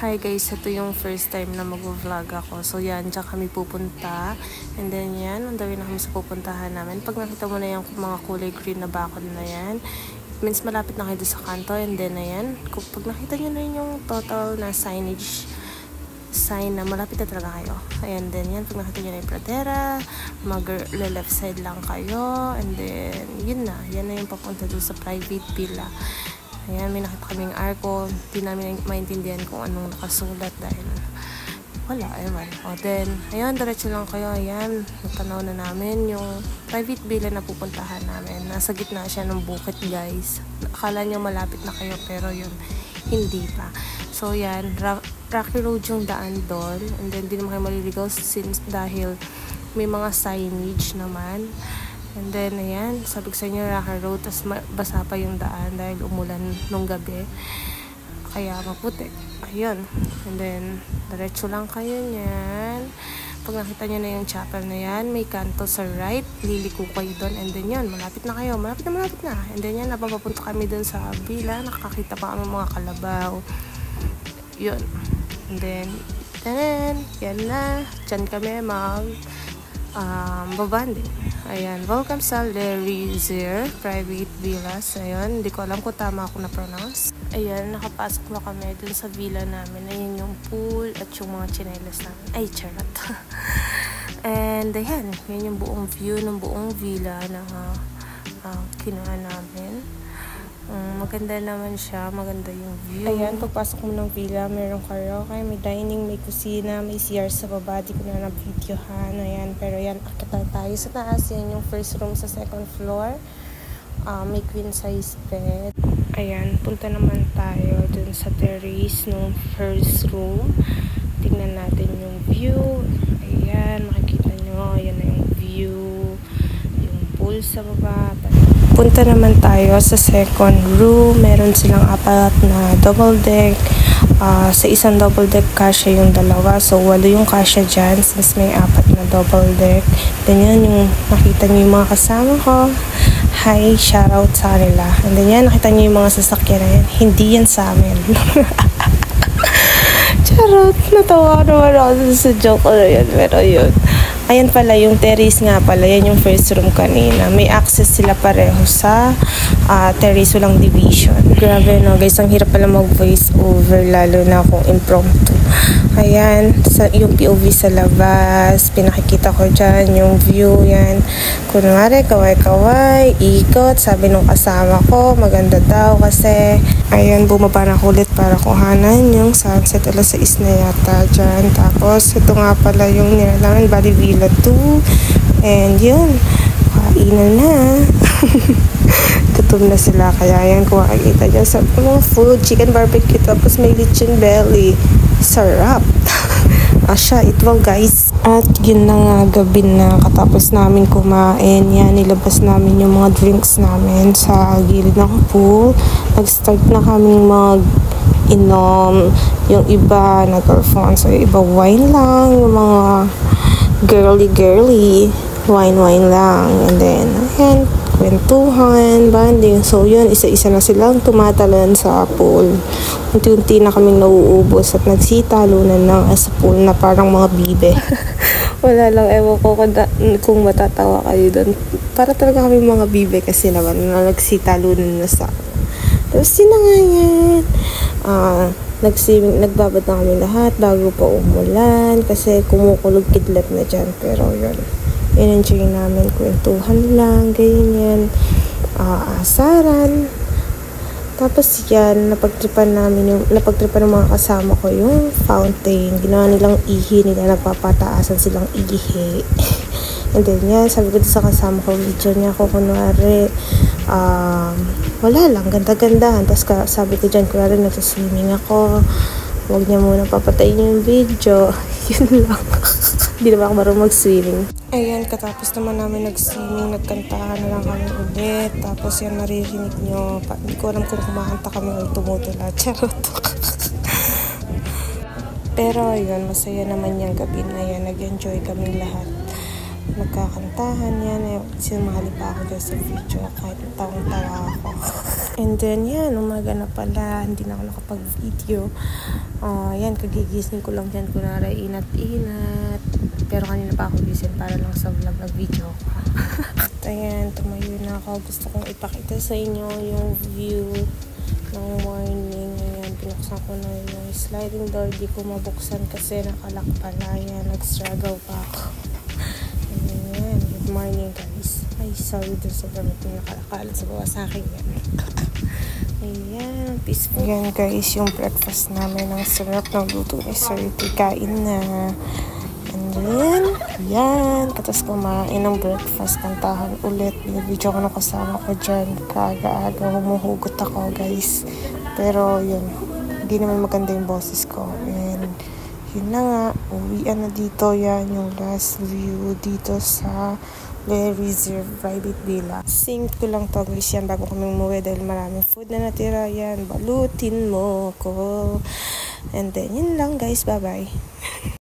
Hi guys, ito yung first time na mag-vlog ako. So yan, dyan kami pupunta. And then yan, on the way na kami sa pupuntahan namin. Pag nakita mo na yung mga kulay green na bakod na yan, it means malapit na kayo sa kanto. And then ayan, pag nakita nyo na rin yung total na signage, sign na malapit na talaga kayo. Ayan, then yan, pag nakita nyo na yung pradera, mag-left side lang kayo. And then, yun na. Yan na yung papunta doon sa private villa. Ayan, may nakita kaming arko. Hindi namin maintindihan kung anong nakasulat dahil wala, ewan. O then, ayan, diretso lang kayo. Ayan, natanaw na namin yung private villa na pupuntahan namin. Nasa gitna siya ng bukit, guys. Akala nyo malapit na kayo, pero yun, hindi pa. So, yan, rocky road yung daan doon. And then, di naman kayo maliligaw since dahil may mga signage naman. And then, ayan, sabi ko sa inyo, rocky road, tas basa pa yung daan dahil umulan nung gabi. Kaya maputi. Ayun. And then, diretso lang kayo niyan. Pag nakita nyo na yung chapel na yan, may kanto sa right, liliko kayo doon. And then yan, malapit na kayo. Malapit na. And then yan, napapapunta kami doon sa villa. Nakakita pa kami mga kalabaw. Yun. And then, yan na. Diyan kami babanding. Ayan, welcome sa Lerizier Private Villas. Ayan, hindi ko alam kung tama ako na-pronounce. Ayan, nakapasok na kami dun sa villa namin. Ayan yung pool at yung mga chinelas namin. Ay, charot. And ayan, yan yung buong view ng buong villa na kinuha namin. Maganda naman siya, maganda yung view. Ayan, pagpasok mo ng villa, mayroong karaoke, may dining, may kusina, may CR sa baba. Di ko na na-videohan. Ayan, pero yan, akita tayo sa taas. Yan yung first room sa second floor. May queen size bed. Ayan, punta naman tayo dun sa terrace ng first room. Tingnan natin yung view. Ayan, makikita nyo, ayan na yung view. Yung pool sa baba. Punta naman tayo sa second room. Meron silang apat na double deck. Sa isang double deck, kasya yung dalawa. So, 8 yung kasya dyan since may apat na double deck. Then yan, yung nakita nyo yung mga kasama ko. Hi, shoutout sa kanila. And then yan, nakita nyo yung mga sasakyan na yan. Hindi yan sa amin. Charot, natawa naman ako sa joke ko na yan. Pero yun. Ayan pala, yung terrace nga pala, yan yung first room kanina. May access sila pareho sa terrace, walang division. Grabe no guys, ang hirap pala mag-voice over, lalo na kung impromptu. Ayan, yung POV sa labas, pinakikita ko dyan, yung view, yan. Kunwari, kaway-kaway, ikot, sabi nung kasama ko, maganda daw kasi, ayan, bumaba na ulit para kuhanan yung sunset, alas 6 na yata dyan. Tapos, ito nga pala yung nilalangan, Bali Villa 2, and yun, kainan na. Gutom na sila, kaya yan, kung makikita dyan sa mga food, chicken barbecue, tapos may lechon belly. Sarap. Asya, ito guys. At yun na nga, gabi na, katapos namin kumain. Yan, nilabas namin yung mga drinks namin sa gilid ng pool. Nag-start na kaming mag-inom. Yung iba, nag-Alfonso. Yung iba, wine lang. Yung mga girly, wine lang. And then, ayan, kwentuhan, banding. So, yun, isa-isa na silang tumatalon sa pool. Unti-unti na kaming nauubos at nagsitalunan lang sa pool na parang mga bibe. Wala lang, ewan ko kung matatawa kayo doon. Para talaga kami mga bibe kasi naman na nagsitalunan na sa. Tapos, yun na nga yan. Nagbabad na kami lahat bago pa umulan kasi kumukulog kidlat na dyan. Pero, yun. In-enjoy namin, kwentuhan lang, ganyan, asaran. Tapos yan, napagtripan ng mga kasama ko yung fountain. Ginawa nilang ihi nila, nagpapataasan silang ihi. And then yan, sabi ko sa kasama ko, video niya ako, kunwari, wala lang, ganda-gandahan. Tapos sabi ko dyan, kunwari, nagsaswimming ako. Huwag niya muna papatayin yung video. Yun lang. Hindi naman ako marunong mag-swimming. Ayan, katapos naman namin nag-swimming, nagkantahan na lang kami ulit. Tapos yan, maririnig nyo. Hindi ko alam kung kumakanta kami o tumutula. Charot. Pero yun, masaya naman yung gabi na yan. Nag-enjoy kami lahat. Nagkakantahan yan. Sinamahali pa ako dyan sa video. Kahit tawang-tawa ako. And then yan, umaga na pala. Hindi na ako nakapag-video. Ayan, kagigising ko lang dyan. Kunwari, inat-inat. Pero kanina pa ako gising para lang sa vlog na video ko. At ayan, tumayo na ako. Gusto kong ipakita sa inyo yung view ng morning. Ayan, pinuksan ko na yung sliding door. Di ko mabuksan kasi nakalak pala. Ayan, nag-struggle pa ako. Ayan, good morning guys. Ay, sorry dun sa gamit yung nakalakalat sa bawah sa akin yan. Ayan, peaceful. Ayan guys, yung breakfast namin. Ang sarap ng luto ni Sir. Kain na. And then, ayan. Katas kumain ng breakfast. Kantahan ulit. Binibidyo ko ng kasama ko dyan. Kaaga-aga. Humuhugot ako guys. Pero yun, hindi naman maganda yung boses ko. And yun na nga. Uwian na dito. Yan yung last view dito sa Le Reserve Private Villa. Sync ko lang to guys yan bago kami umuwi dahil maraming food na natira yan. Balutin mo ko. And then, yun lang guys. Bye-bye.